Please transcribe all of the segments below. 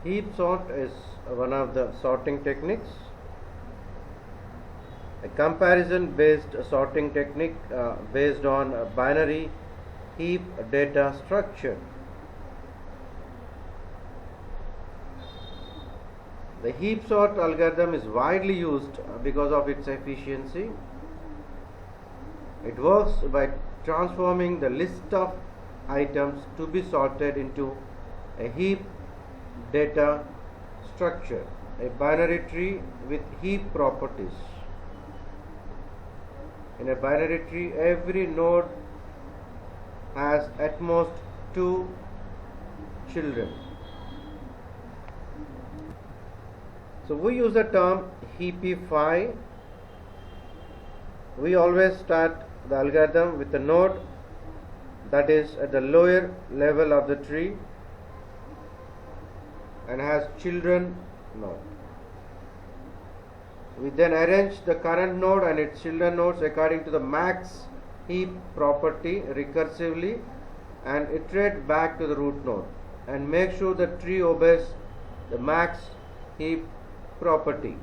Heap sort is one of the sorting techniques. A comparison based sorting technique based on a binary heap data structure. The heap sort algorithm is widely used because of its efficiency. It works by transforming the list of items to be sorted into a heap data structure, a binary tree with heap properties. In a binary tree, every node has at most 2 children. So we use the term heapify. We always start the algorithm with a node that is at the lower level of the tree and has children node. We then arrange the current node and its children nodes according to the max heap property recursively and iterate back to the root node and make sure the tree obeys the max heap property.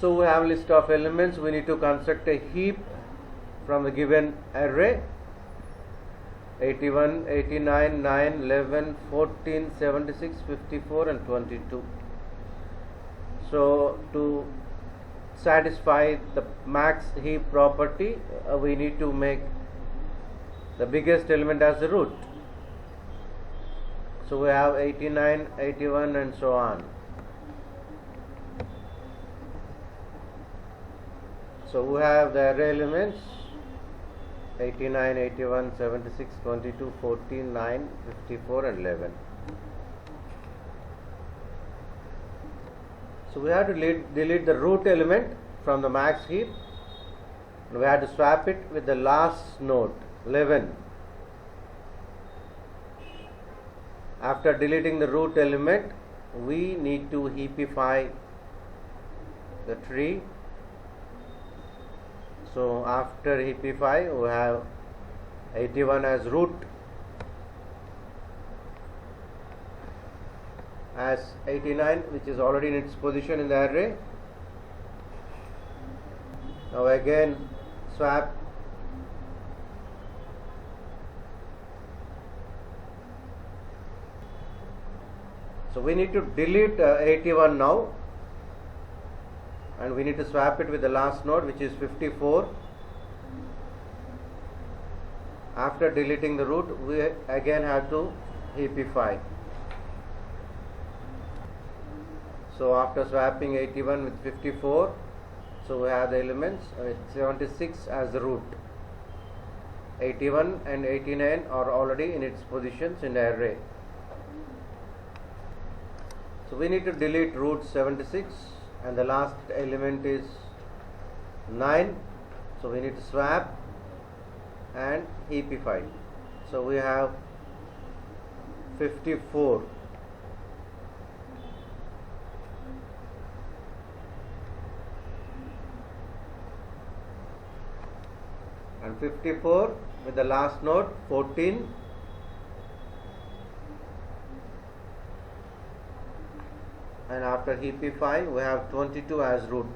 So we have a list of elements. We need to construct a heap from the given array: 81, 89, 9, 11, 14, 76, 54 and 22. So to satisfy the max heap property, we need to make the biggest element as the root. So we have 89, 81 and so on. So we have the array elements 89, 81, 76, 22, 14, 9, 54 and 11. So we have to delete the root element from the max heap and we have to swap it with the last node 11. After deleting the root element, we need to heapify the tree. So after heapify, we have 81 as root, as 89 which is already in its position in the array. Now again swap so we need to delete 81 now and we need to swap it with the last node which is 54. After deleting the root, we again have to heapify. So after swapping 81 with 54, so we have the elements 76 as the root. 81 and 89 are already in its positions in the array. So we need to delete root 76 and the last element is 9. So we need to swap and heapify. So we have 54. And 54 with the last node 14. And after heapify we have 22 as root.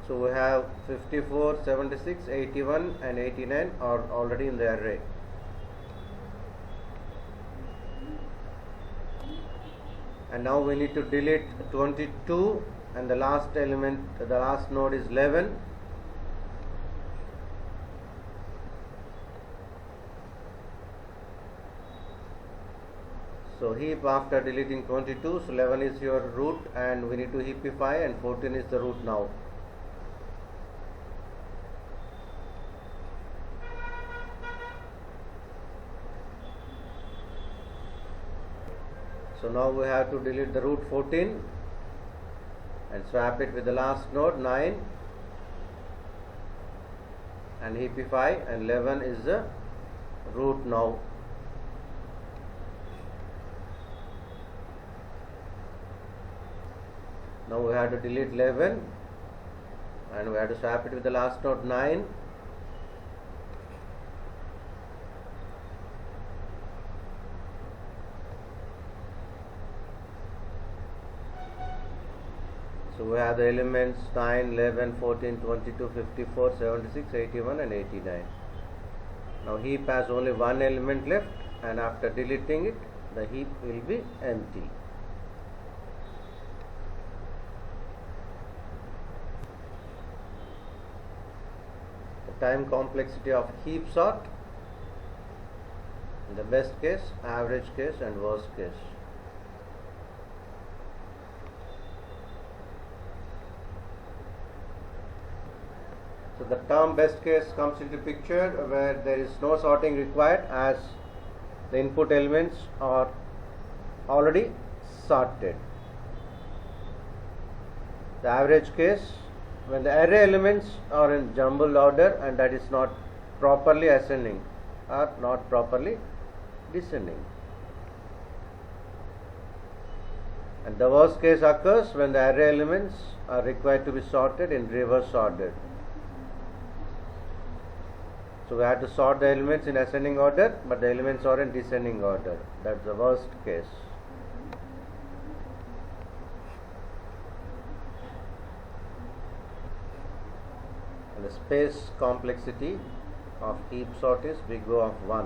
So we have 54, 76, 81 and 89 are already in the array. And now we need to delete 22 and the last element, the last node is 11. So heap after deleting 22, so 11 is your root and we need to heapify and 14 is the root now. So now we have to delete the root 14 and swap it with the last node 9 and heapify, and 11 is the root now. Now we have to delete 11 and we have to swap it with the last node 9. So we have the elements 9, 11, 14, 22, 54, 76, 81 and 89. Now heap has only one element left, and after deleting it, the heap will be empty. The time complexity of heap sort, in the best case, average case and worst case. So the term best case comes into picture where there is no sorting required, as the input elements are already sorted. The average case, when the array elements are in jumbled order and that is not properly ascending or not properly descending. And the worst case occurs when the array elements are required to be sorted in reverse order. So we have to sort the elements in ascending order, but the elements are in descending order. That's the worst case. And the space complexity of heap sort is big O of 1.